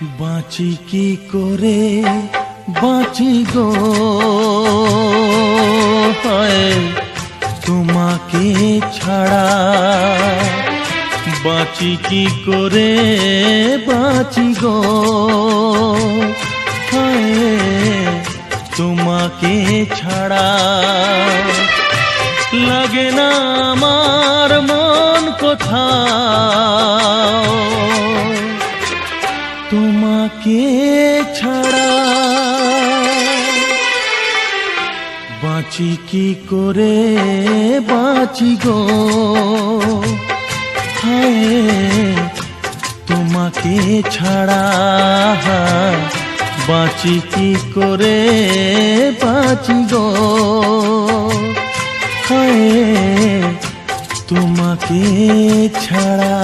বাঁচি কি করে বাঁচি গো, হায় তোমাকে ছাড়া। বাঁচি কি করে বাঁচি গো, হায় তোমাকে ছাড়া। লাগে না আমার মন কোথাও তোমাকে ছাড়া। বাঁচি কি করে বাঁচি গো, হায় তোমাকে ছাড়া। বাঁচি কি করে বাঁচি গো, হায় তোমাকে ছাড়া।